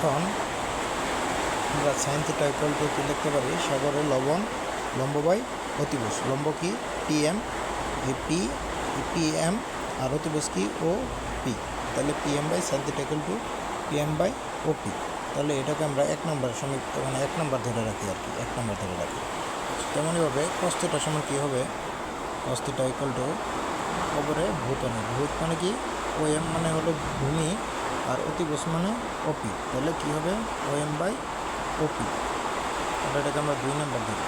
এখন আমরা sign theta equal two কি লিখতে পারি, সাগরে লবণ লম্ব বাই অতিভুজ। লম্ব কি পিএম, এই পিএম, আর অতিভুজ কি ও পি। তাহলে PM by sine theta equal to PM by O P. তাহলে এটাকে আমরা 1 নম্বর সমীকরণ, মানে 1 নম্বর ধরে রাখি আর কি, 1 নম্বর ধরে রাখি। তেমনইভাবে cos থিটা সমান কী হবে, cos থিটা ইকুয়াল টু ওপরে ভূত মানে কি ওএম মানে হলো ভূমি, আর অতিভুজ মানে ওপি। তাহলে কী হবে ওএম বাই ওপি। এটাকে আমরা 2 নম্বর ধরি।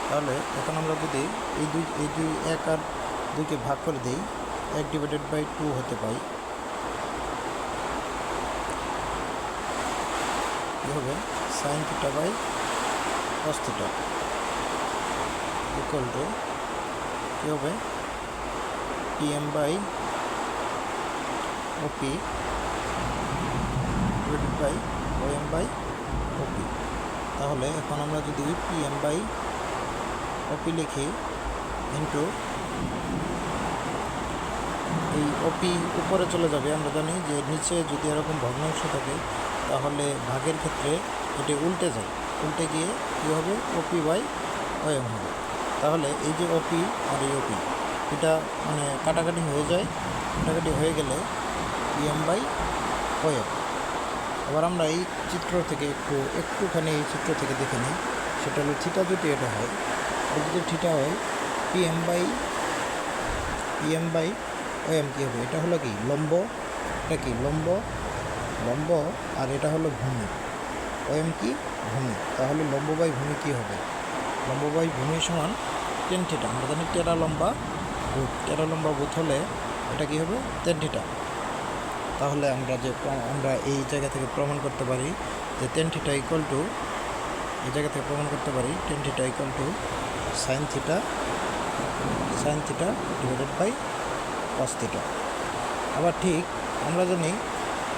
তাহলে এখন আমরা যদি এই দুই 1 আর 2কে ভাগ করে দিই, 1/2 হতে পাই, কী হবে sine theta by cos theta equal to কী হবে PM by OP divided by OM by OP. তাহলে এখন আমরা যদি পিএম বাই ওপি লিখি ইন্টু এই ওপি উপরে চলে যাবে। আমরা জানি যে নিচে যদি এরকম ভগ্নাংশ থাকে তাহলে ভাগের ক্ষেত্রে এটি উল্টে যায়, উল্টে গিয়ে কী হবে ওপি বাই ওএম হবে। তাহলে এই যে ওপি আর এই ওপি এটা মানে কাটাকাটি হয়ে যায়, কাটাকাটি হয়ে গেলে পিএম বাই ওএম। আবার আমরা এই চিত্র থেকে একটুখানি এই চিত্র থেকে দেখে নিই, সেটা হলো থিটা যদি এটা হয়, যদি থিটা হয় পিএম বাই ওএম কী হবে, এটা হলো কি লম্ব, এটা কি লম্ব, আর এটা হলো ভূমি, ওএম কি ভূমি। তাহলে লম্ব বাই ভূমি কী হবে, লম্ব বাই ভূমি সমান টেন থিটা। আমরা জানি টেরা লম্বা ভূত হলে এটা কী হবে টেন থিটা। তাহলে আমরা এই জায়গা থেকে প্রমাণ করতে পারি যে টেন থিটা ইকুয়াল টু, এই জায়গা থেকে প্রমাণ করতে পারি tan theta equal to sine theta divided by cos theta. আবার ঠিক আমরা জানি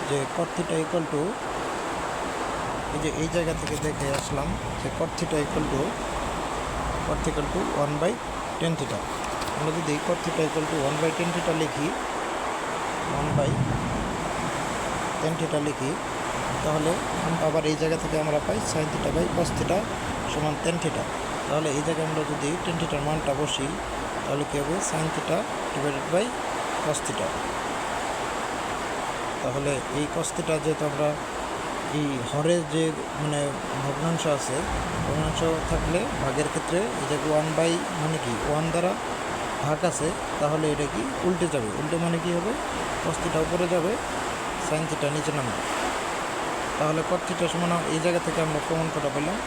যে cot থিটা ইকুয়াল টু, এই জায়গা থেকে দেখে আসলাম যে cot theta equal two 1/10 theta. আমরা যদি cot theta equal two 1/10 theta লিখি, 1/10 থিটা লিখি, তাহলে আবার এই জায়গা থেকে আমরা পাই sine theta by cos theta সমান 10 থিটা। তাহলে এই জায়গায় আমরা যদি 10 থিটার মানটা বসি, তাহলে কী হবে sine theta divided by cos theta. তাহলে এই cos থিটা যেহেতু আমরা এই হরের যে মানে ভগ্নাংশ আছে, ভগ্নাংশ থাকলে ভাগের ক্ষেত্রে এই যে 1 মানে কি 1 দ্বারা ভাগ আছে, তাহলে এটা কি উল্টে যাবে, উল্টে মানে কি হবে cos থিটা উপরে যাবে, সাইন থিটা নিচে নামবে। তাহলে cot থিটা সমান এই জায়গা থেকে আমরা প্রমাণ করা পেলাম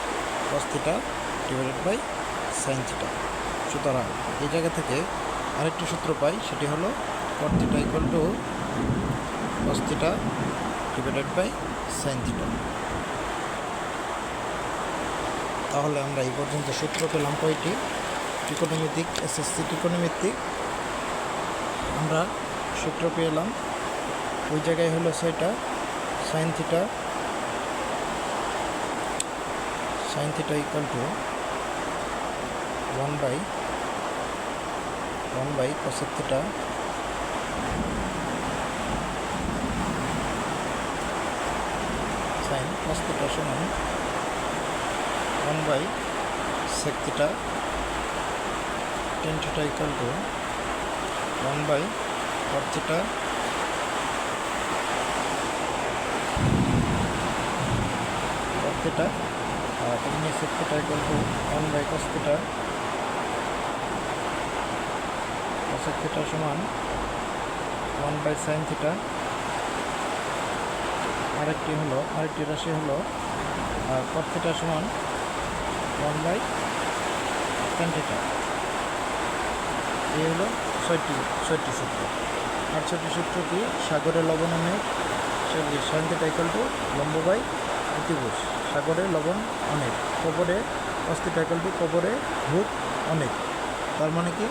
cos theta divided by sine theta. সুতরাং এই জায়গা থেকে আরেকটি সূত্র পাই, সেটি হলো cot theta equal to cos theta divided by sine theta. তাহলে আমরা এই পর্যন্ত সূত্র পেলাম কয়টি, ত্রিকোণমিতিক এসএসসি ত্রিকোণমিতিক আমরা সূত্র পেলাম। ওই জায়গায় হলো সেটা sine theta equal to 1/1 cos theta sine cos theta সমান 1/sec theta, tan theta equal to 1/cot theta আর এমনি sec theta equal to 1/cos theta, cosec theta সমান 1/sin থিটা। আরেকটি রাশি হলো cot থিটা সমান 1/tan থিটা। এই হলো 6টি সূত্র। আর 6টি সূত্র কি, সাগরে লবণ অনেক, সাইন থিটা ইকুয়াল টু লম্ব বাই অতিভুজ, সাগরে লবণ অনেক, কবরে cos থিটা ইকুয়াল টু কবরে ভূত অনেক। তার মানে কি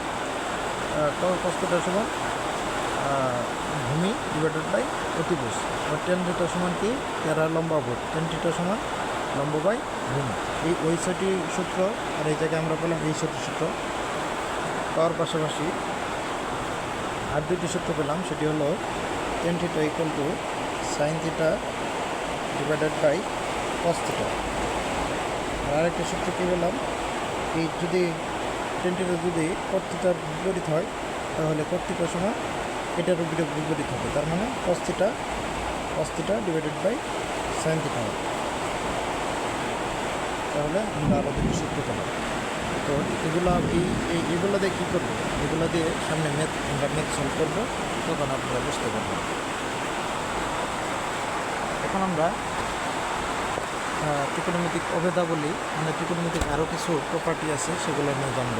cos থিটা সমান ভূমি ডিভাইডেড বাই অতিভুজ। আর tan থিটা সমান কি টেরা লম্বা ভূত, tan থিটা সমান লম্ব বাই ভূমি। ওই 6টি সূত্র আর এই জায়গায় আমরা পেলাম এই 6টি সূত্র পাওয়ার পাশাপাশি আর 2টি সূত্র পেলাম, সেটি হলো tan theta equal to sine theta divided by cos theta. আর আরেকটা সূত্র কী বললাম, এই যদি টেন থিটা যদি কট থিটার বিপরীত হয় তাহলে কট থিটা সমান এটার বিপরীত হবে, তার মানে cos theta divided by sine theta হবে। তাহলে আমরা আরও দুটো সূত্র পেলাম। তো এগুলো দিয়ে কী করবো, এগুলো দিয়ে সামনে আমরা ম্যাথ সলভ করবো, তখন আপনারা বুঝতে পারবেন। এখন আমরা ত্রিকোণমিতিক অভেদাবলী মানে ত্রিকোণমিতিক আরও কিছু প্রপার্টি আছে সেগুলো নিয়ে জানব।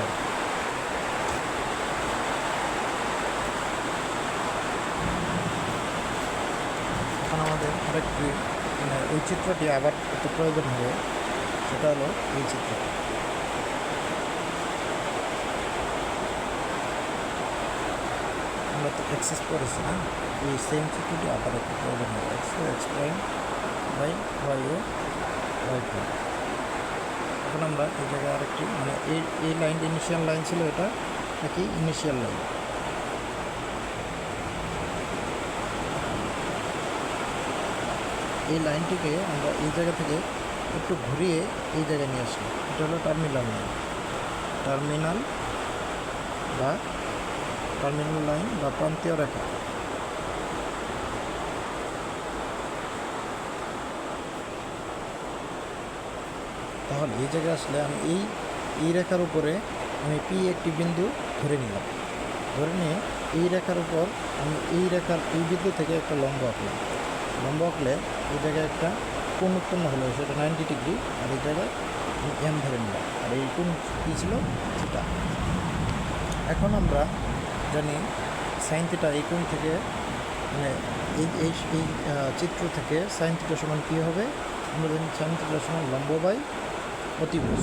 এখন আমাদের আরেকটি মানে ওই চিত্রটি আবার একটু প্রয়োজন হবে, সেটা হলো এই চিত্রটি। আমরা তো এক্সেস করেছি না, এই সেম চিত্রটি আবার একটু প্রয়োজন হবে। X prime by Y prime. এখন আমরা এই জায়গায় আরেকটি মানে এই লাইনটি ইনিশিয়াল লাইন ছিল, এটা নাকি ইনিশিয়াল লাইন। এই লাইনটিকে আমরা এই জায়গা থেকে একটু ঘুরিয়ে এই জায়গায় নিয়ে আসলাম, এটা হলো টার্মিনাল লাইন। টার্মিনাল লাইন বা প্রান্তীয় রেখা। তাহলে এই জায়গায় আসলে আমি এই রেখার উপরে আমি পি একটি বিন্দু ধরে নিলাম, ধরে নিয়ে এই রেখার উপর আমি এই বিন্দু থেকে একটা লম্ব আঁকলাম। লম্ব আঁকলে এই জায়গায় একটা কোণ উৎপন্ন হলো, সেটা 90 ডিগ্রি। আর এই জায়গায় আমি এম ধরে নিলাম, আর এই কোণ কী ছিল, থিটা। এখন আমরা জানি সাইন থিটা এই কোণ থেকে মানে এই চিত্র থেকে সাইন থিটা সমান কী হবে, আমরা জানি সাইন থিটা সমান লম্ব বাই অতিভুজ।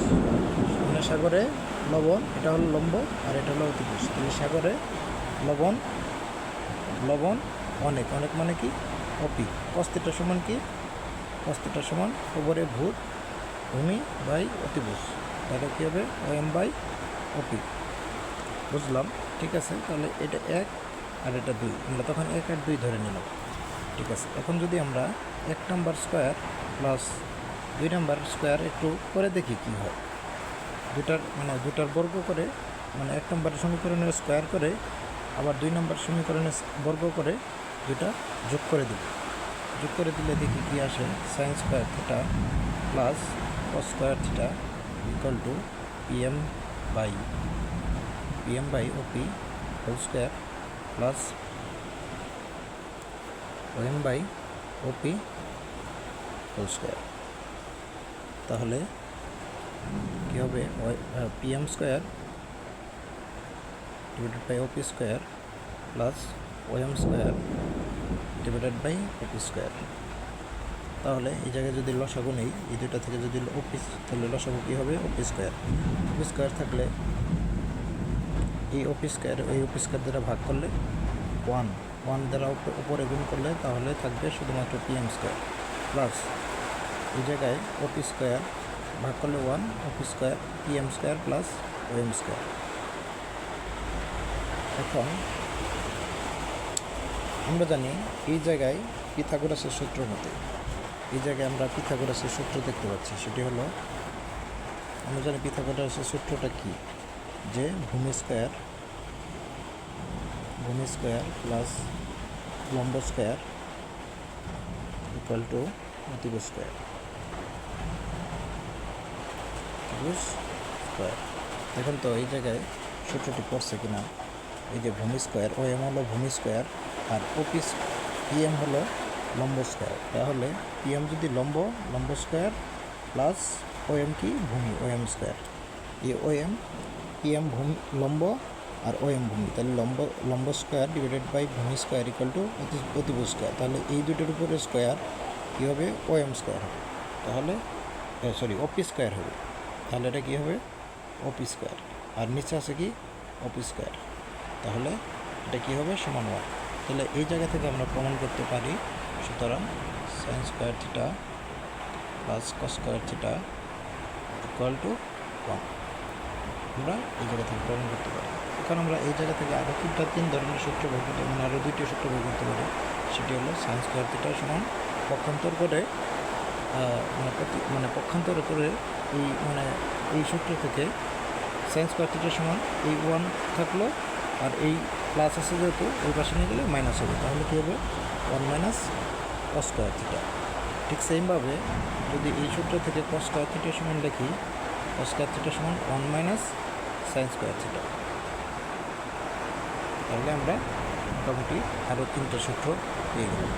মানে সাগরে লবণ, এটা হলো লম্ব আর এটা হলো অতিভুজ। তাহলে সাগরে লবণ অনেক মানে কি, অপি। কস থিটা সমান কি, কস থিটা সমান খবরে ভূমি বাই অতিভুজ। তাহলে কী হবে, ওএম বাই অপি। বুঝলাম, ঠিক আছে। তাহলে এটা 1 আর এটা 2, আমরা তখন 1 আর 2 ধরে নিলাম, ঠিক আছে। এখন যদি আমরা 1 number square plus 2 number square একটু করে দেখি কি হয়, দুটার বর্গ করে, মানে 1 নম্বর সমীকরণের স্কোয়ার করে আবার 2 নম্বর সমীকরণের বর্গ করে দুটা যোগ করে দিলে দেখি কি আসে। Sine square theta plus cos square theta equal to PM by OP whole square plus OM by OP whole square. তাহলে কী হবে, PM square divided by OP square plus OM square divided by OP square. তাহলে এই জায়গায় যদি লসাগু নেই, এই দুটা থেকে যদি ওপি, তাহলে লসাগু কী হবে, ওপি স্কোয়ার থাকলে এই ওপি স্কোয়ার দ্বারা ভাগ করলে 1 দ্বারা উপরে গুণ করলে তাহলে থাকবে শুধুমাত্র পিএম স্কোয়ার প্লাস এই জায়গায় ওপি স্কোয়ার ভাগ করলে 1, ওপি square PM square plus OM square. এখন আমরা জানি এই জায়গায় পিথাগোরাসের সূত্র মতে, এই জায়গায় আমরা পিথাগোরাসের সূত্র দেখতে পাচ্ছি, সেটি হলো, আমরা জানি পিথাগোরাসের সূত্রটা কি, যে ভূমি স্কোয়ার প্লাস লম্ব স্কোয়ার ইকুয়াল টু অতিভুজ স্কোয়ার। এখন তো এই জায়গায় সূত্রটি পড়ছে কিনা, এই যে ভূমি স্কোয়ার, ও এম হলো ভূমি স্কোয়ার আর পিএম হলো লম্ব স্কোয়ার। তাহলে পিএম যদি লম্ব স্কোয়ার প্লাস ওএম কি, ভূমি, ওএম স্কোয়ার। এই পিএম ভূমি লম্ব আর ওএম ভূমি, তাহলে লম্ব স্কোয়ার ডিভাইডেড বাই ভূমি স্কোয়ার ইকুয়াল টু অতিভুজ স্কোয়ার। তাহলে এই দুটোর উপরে স্কোয়ার কী হবে, ওএম স্কোয়ার হবে। তাহলে ওপি স্কোয়ার হবে। তাহলে এটা কী হবে, ওপি স্কোয়ার। আর নিচে আছে কি, ওপি স্কোয়ার। তাহলে এটা কী হবে, সমান 1। তাহলে এই জায়গা থেকে আমরা প্রমাণ করতে পারি, সুতরাং sign square theta plus cos square theta equal to 1 আমরা এই জায়গা থেকে প্রমাণ করতে পারি। এখন আমরা এই জায়গা থেকে আরও 3 ধরনের সূত্র বের করতে, মানে আরও 2টি সূত্র বের করতে পারি। সেটি হলো সাইন স্কোয়ার থিটা সমান পক্ষান্তর করে পক্ষান্তর করে এই সূত্র থেকে সাইন স্কোয়ার থিটা সমান এই 1 থাকলো, আর এই প্লাস আছে যেহেতু ওই পাশে নিয়ে গেলে মাইনাস হবে, তাহলে কী হবে 1 মাইনাস কস স্কোয়ার থিটা। ঠিক সেমভাবে যদি এই সূত্র থেকে কস স্কোয়ার থিটা সমান লিখি, কস স্কোয়ার থিটা সমান 1 মাইনাস সাইন স্কোয়ার থিটা, তাহলে আমরা মোটামুটি আরও 3টে সূত্র পেয়ে গেলাম।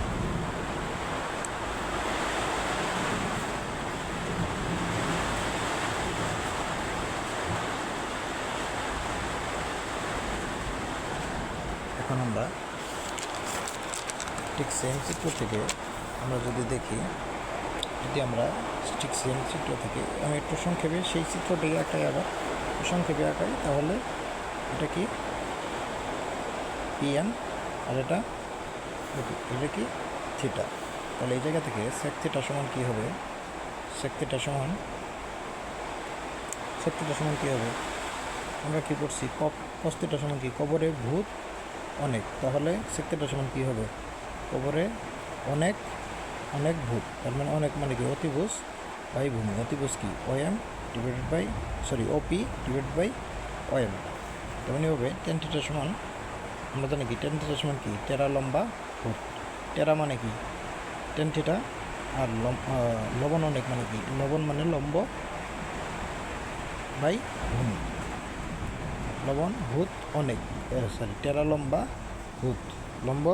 এখন আমরা ঠিক সেম চিত্র থেকে আমরা যদি দেখি, আমরা ঠিক সেম চিত্র থেকে আমি একটু সংক্ষেপে সেই চিত্রটিকে আঁকাই, আবার সংক্ষেপে আঁকাই, তাহলে এটা কি পিএম আর এটা কি থিটা। তাহলে এই জায়গা থেকে সেক থিটা সমান কী হবে, সেক থিটা সমান কী হবে, আমরা কী করছি, কস থিটা সমান কি, কবরে ভূত অনেক, তাহলে সেক থিটা সমান কী হবে, কবরে অনেক ভূত, তার মানে অনেক মানে কি অতিভুজ বাই ভূমি, অতিভুজ কি OM divided by OP divided by OM. তেমনি হবে টেন থিটা সমান, আমরা জানি কি টেন থিটা সমান কি, টেরা লম্বা ভূত, টেরা মানে কি টেন থিটা, আর লবণ অনেক মানে কি, লবণ মানে লম্ব বাই ভূমি, লবণ ভূত অনেক, টেরা লম্বা ভূত, লম্ব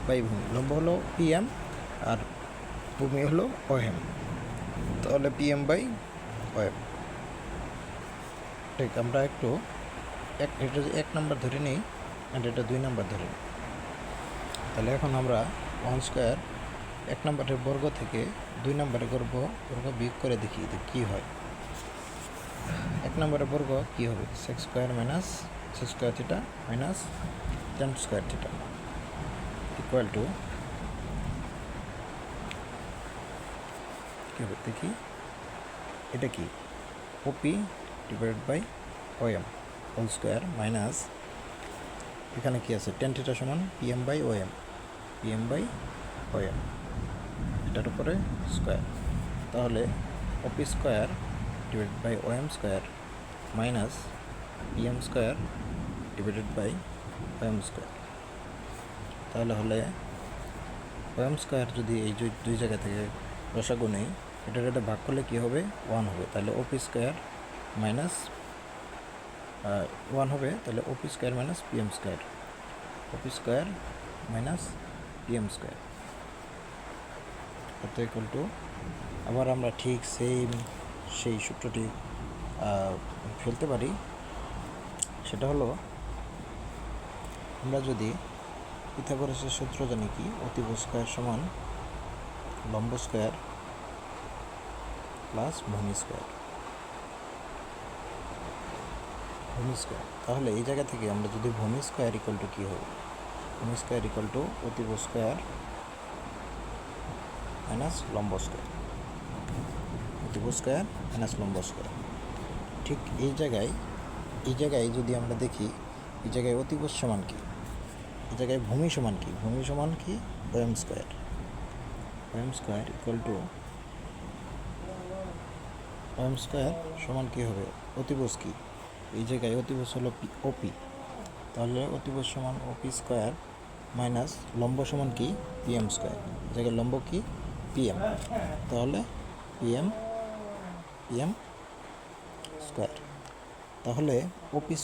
বাই ভূমি, লম্ব হলো পিএম আর ভূমি হলো ওএম, তাহলে পিএম বাই ওএম। ঠিক আমরা একটু এটা 1 নাম্বার ধরে নিই আর এটা 2 নাম্বার ধরে নিই। তাহলে এখন আমরা 1 স্কোয়ার 1 নাম্বারের বর্গ থেকে 2 নাম্বারের বর্গ বিয়োগ করে দেখি কী হয়। 1 নাম্বারের বর্গ কী হবে, sec square minus sec square theta minus tan square theta equal to কী হবে দেখি, এটা কি OP divided by OM whole square minus এখানে কি আছে টেন থিটা সমান পিএম বাই ওএম, এটার উপরে স্কোয়ার, তাহলে OP square divided by OM square minus PM square divided by OM square, তাহলে হলে ওএম স্কোয়ার যদি এই দুই জায়গা থেকে রসাগু নেই, এটা ভাগ করলে কী হবে 1 হবে, তাহলে ওপি স্কোয়ার মাইনাস 1 হবে, তাহলে OP square minus PM square, OP square minus PM square কত ইকুয়াল টু, আবার আমরা ঠিক সেই সূত্রটি ফেলতে পারি। সেটা হলো আমরা যদি পিথাগোরাসের সূত্র জানি কি, অতিভুজ স্কোয়ার সমান লম্ব স্কোয়ার প্লাস ভূমি স্কোয়ার, তাহলে এই জায়গা থেকে আমরা যদি ভূমি স্কোয়ার ইকুয়াল টু কী হবে, ভূমি স্কোয়ার ইকুয়াল টু অতিভুজ স্কোয়ার মাইনাস লম্ব স্কোয়ার, অতিভুজ স্কোয়ার মাইনাস লম্ব স্কোয়ার। ঠিক এই জায়গায় যদি আমরা দেখি, এই জায়গায় অতিভুজ সমান কি, এই জায়গায় ভূমি সমান কি, OM square equal two OM square সমান কী হবে, অতিভুজ কি, এই জায়গায় অতিভুজ হলো ওপি, তাহলে অতিভুজ সমান ওপি স্কোয়ার মাইনাস লম্ব সমান কি পিএম স্কোয়ার, এই জায়গায় লম্ব কি পিএম, তাহলে পিএম স্কোয়ার, তাহলে ওপি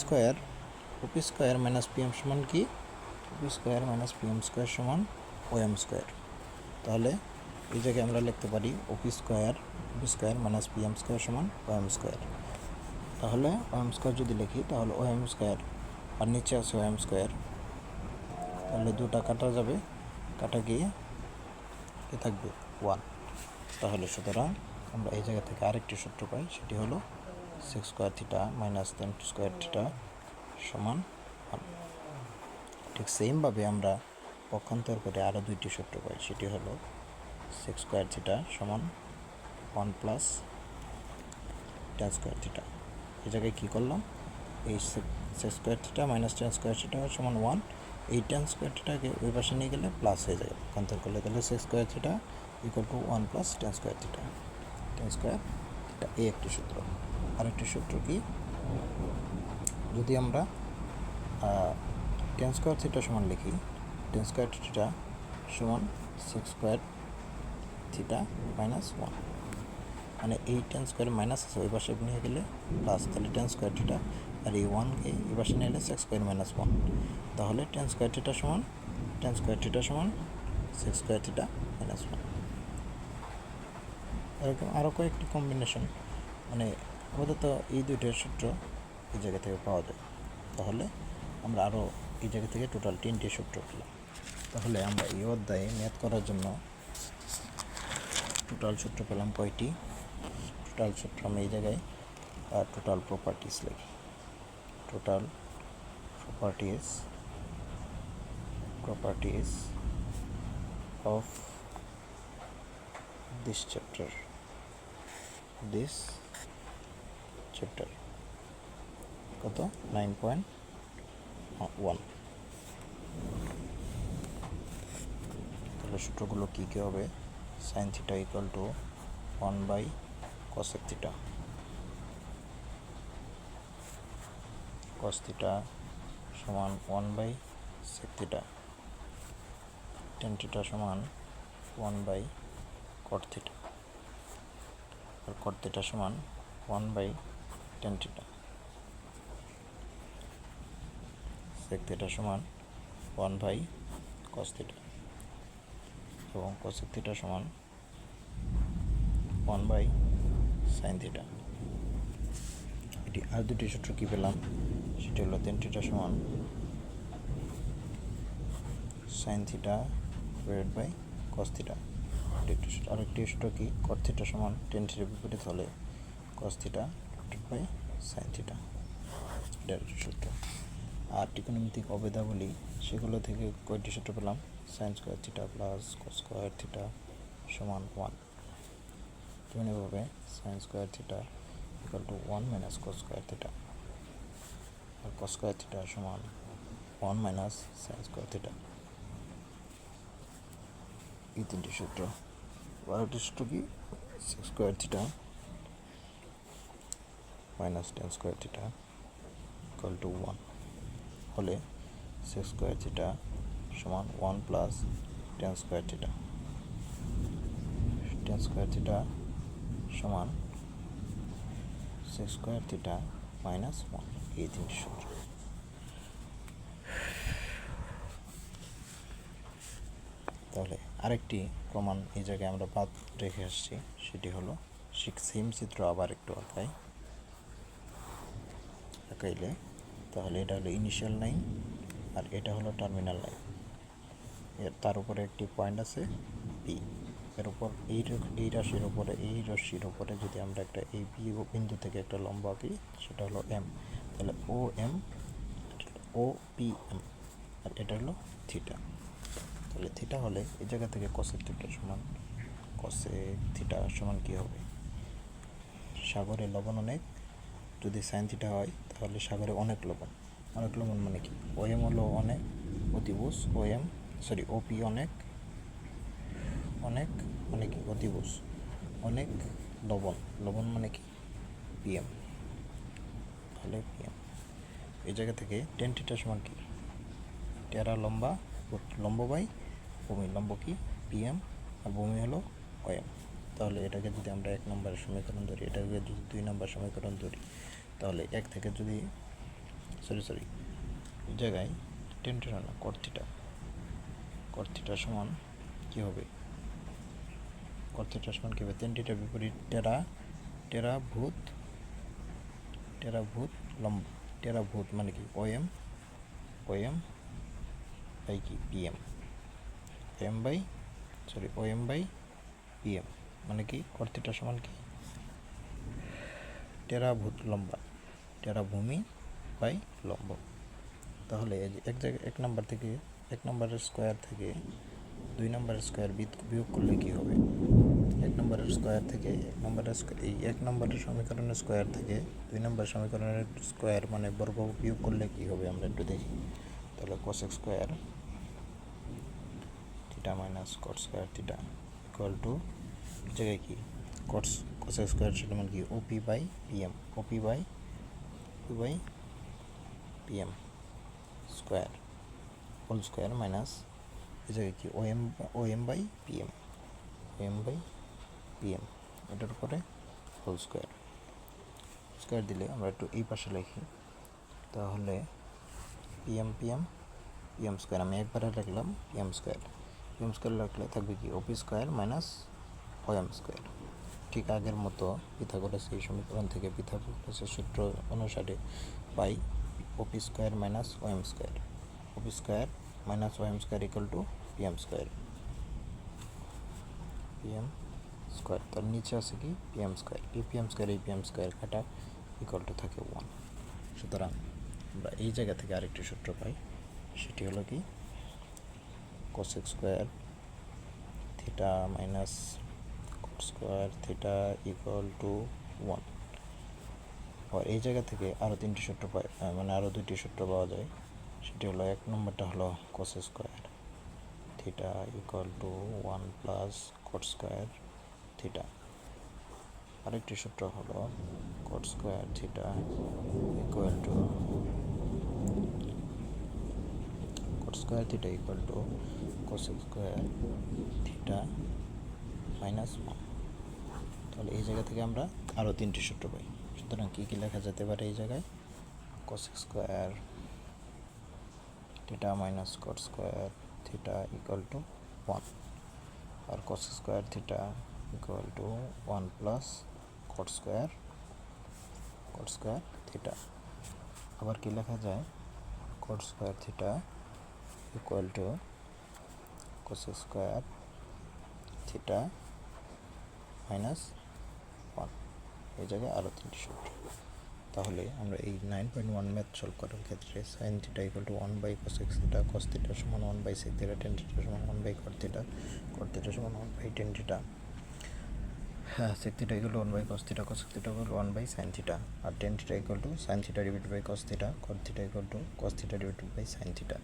স্কোয়ার মাইনাস পিএম সমান কি, ওপি স্কোয়ার মাইনাস পিএম স্কোয়ার সমান ওএম স্কোয়ার, তাহলে এই জায়গায় আমরা লিখতে পারি ওপি স্কোয়ার মাইনাস পিএম স্কোয়ার সমান ওএম স্কোয়ার, তাহলে ওএম স্কোয়ার যদি লিখি তাহলে ওএম স্কোয়ার আর নিচে আছে ওএম স্কোয়ার, তাহলে দুটা কাটা যাবে, কাটা গিয়ে কি থাকবে 1, তাহলে সুতরাং আমরা এই জায়গা থেকে আরেকটি সূত্র পাই, সেটি হলো sex square theta minus tan square theta সমান 1। ঠিক সেমভাবে আমরা পক্ষান্তর করে আরও 2টি সূত্র পাই, সেটি হলো সেক্স স্কোয়ার থিটা সমান 1 প্লাস টেন স্কোয়ার থিটা। এই জায়গায় কী করলাম, এই sex square theta minus tan square theta সমান 1, এই টেন স্কোয়ার থিটাকে ওই পাশে নিয়ে গেলে প্লাস হয়ে যাবে, পক্ষান্তর করলে, তাহলে sex square theta equal to 1 plus tan square theta. Tan square theta এই একটি সূত্র। আরেকটি সূত্র কি, যদি আমরা টেন স্কোয়ার থিটা সমান লিখি, টেন স্কোয়ার থিটা সমান সেক্স স্কোয়ার থিটা মাইনাস 1, মানে এই টেন স্কোয়ার মাইনাস আছে ওই পাশে নিয়ে গেলে প্লাস, তাহলে টেন স্কোয়ার থিটা, আর এই 1কে এই পাশে নিয়ে গেলে সেক্স স্কোয়ার মাইনাস 1, তাহলে টেন স্কোয়ার থিটা সমান সেক্স স্কোয়ার থিটা মাইনাস 1। এরকম আরও কয়েকটি কম্বিনেশন, মানে আপাতত এই দুইটার সূত্র এই জায়গা থেকে পাওয়া যায়। তাহলে আমরা আরও এই জায়গা থেকে টোটাল 3টি সূত্র পেলাম। তাহলে আমরা এই অধ্যায়ে ম্যাথ করার জন্য টোটাল সূত্র পেলাম কয়টি? টোটাল সূত্র আমি এই জায়গায় টোটাল প্রপার্টিস লিখি। Total properties of this chapter কত 9.1। তাহলে সূত্রগুলো কী কী হবে? Sine theta equal two 1/cosec theta, cos theta সমান 1/sec থিটা, tan থিটা সমান 1/cot থিটা, আর cot থিটা সমান 1/tan থিটা, sec থিটা সমান 1/cos থিটা, এবং cosec থিটা সমান 1/sin থিটা। এটি আর দুটি সূত্র কী পেলাম? সেটি হলো tan থিটা সমান sin theta divided by cos theta. আরেকটি সূত্র কি, cot থিটা সমান tan থিটা বিপরীত হলে cos theta divided by sin theta, এটার সূত্র। আর ত্রিকোণমিতিক অভেদাবলী, সেগুলো থেকে কয়টি সূত্র পেলাম? sin square theta plus cos square theta সমান 1। তেমনিভাবে sin square theta equal to 1 minus cos square theta, আর cos স্কোয়ার থিটা সমান 1 মাইনাস sin স্কোয়ার থিটা। এই 3টি সূত্র। আরেকটি সূত্র কি, sec square theta minus tan square theta equal to 1 হলে sec স্কোয়ার থিটা সমান 1 plus tan square theta, tan square theta সমান sec স্কোয়ার থিটা মাইনাস 1। এই 3টি সূত্র। তাহলে আরেকটি প্রমাণ এই জায়গায় আমরা বাদ রেখে আসছি, সেটি হলো সেম চিত্র আবার একটু আঁকাইলে, তাহলে এটা হলো ইনিশিয়াল লাইন আর এটা হলো টার্মিনাল লাইন। তার উপরে একটি পয়েন্ট আছে পি, এর উপর এই রাশির উপরে যদি আমরা একটা এই পি বিন্দু থেকে একটা লম্ব আঁকি, সেটা হলো এম, তাহলে ও পি এম, আর এটা হলো থিটা। তাহলে থিটা হলে এই জায়গা থেকে cosec থিটা সমান কী হবে? সাগরে লবণ অনেক, যদি সাইন থিটা হয় তাহলে সাগরে অনেক লবণ মানে কি? ওএম হলো অনেক অতিভুজ, ওপি অনেক মানে কি? অতিভুজ, অনেক লবণ মানে কি? পিএম। তাহলে পিএম এই জায়গা থেকে tan থিটা সমান কি? টেরা লম্ব বাই ভূমি, লম্ব কি? পিএম, আর ভূমি হলো ওএম। তাহলে এটাকে যদি আমরা 1 নম্বরের সমীকরণ ধরি, এটাকে যদি 2 নম্বর সমীকরণ ধরি, তাহলে 1 থেকে যদি এই জায়গায় tan থিটা না cot থিটা সমান কী হবে? cot থিটা সমান কী হবে? tan থিটার বিপরীত টেরা ভূত লম্ব, টেরা ভূত মানে কি? ওএম বাই কি? পিএম, ওএম বাই পিএম মানে কি? cot থিটা সমান কি? টেরা ভূমি বাই লম্ব। তাহলে এক নম্বরের স্কোয়ার থেকে 2 নম্বরের স্কোয়ার বিয়োগ করলে কী হবে? 1 নম্বরের সমীকরণের স্কোয়ার থেকে 2 নম্বর সমীকরণের স্কোয়ার মানে বর্গ বিয়োগ করলে কী হবে আমরা একটু দেখি। তাহলে cosec square theta minus cot square theta equal to জায়গায় কি কস স্কোয়ার সেটা মানে কি OP by PM, OP by PM square whole square minus এই জায়গায় কি ওএম বাই পিএম, এটার উপরে হোল স্কোয়ার দিলে আমরা একটু এই পাশে লিখি, তাহলে পিএম স্কোয়ার আমি একবারে লিখলাম পিএম স্কোয়ার লিখলে থাকবে কি ওপি স্কোয়ার মাইনাস ওএম স্কোয়ার। ঠিক আগের মতো পিথাগোরাসের এই সমীকরণ থেকে পিথাগোরাসের সূত্র অনুসারে পাই OP square minus OM square, OP square minus OM square equal to PM square, তার নিচে আছে কি পিএম স্কোয়ার, এই পিএম স্কোয়ার কাটা ইকুয়াল টু থাকে 1। সুতরাং আমরা এই জায়গা থেকে আরেকটি সূত্র পাই, সেটি হলো কি cosec square theta minus cot square theta equal to 1। আর এই জায়গা থেকে আরও তিনটি সূত্র পাই, মানে আরও দুইটি সূত্র পাওয়া যায়। সেটি হলো এক নম্বরটা হলো cosec square theta equal to 1 plus cot square theta, আরেকটি সূত্র হলো কট square theta equal to cosec square theta minus 1। তাহলে এই জায়গা থেকে আমরা আরও তিনটি সূত্র পাই। সুতরাং কী কী লেখা যেতে পারে এই জায়গায় cosec square theta minus cot square theta equal to 1, আর cosec square theta equal to 1 plus cot square theta. আবার কি লেখা যায় cot square theta equal to cosec square theta minus 1। এই জায়গায় আরও তিনটি সূত্র। তাহলে আমরা এই 9.1 ম্যাথ সলভ করার ক্ষেত্রে sine theta equal to 1 by cosec theta, cos theta সমান 1 by sec theta, tan theta সমান 1 by cot theta, cot theta সমান 1 by tan theta, sec theta equal to 1 by cos theta, cosec theta equal to 1 by sine theta, আর tan theta equal to sine theta divided by cos theta, cot theta equal to cos theta divided by sine theta.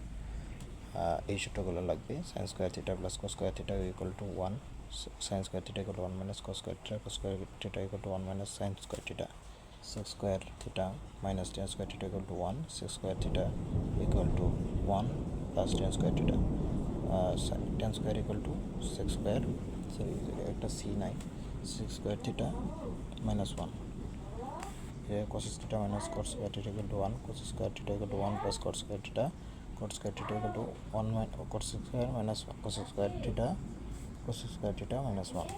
এই সূত্রগুলো লাগবে sine square theta plus cos square theta equal to 1, sine square theta equal to 1 minus cos square theta, cos square theta equal to 1 minus sine square theta, sec square theta minus tan square theta equal to 1, sec square theta equal to 1 plus tan square theta, tan square equal to sec square, sorry একটা সি নাই, sec square theta minus 1, cos theta minus cot square theta equal to 1, cos square theta equal to 1 plus cot square theta equal to 1 cos square minus cos square theta minus 1।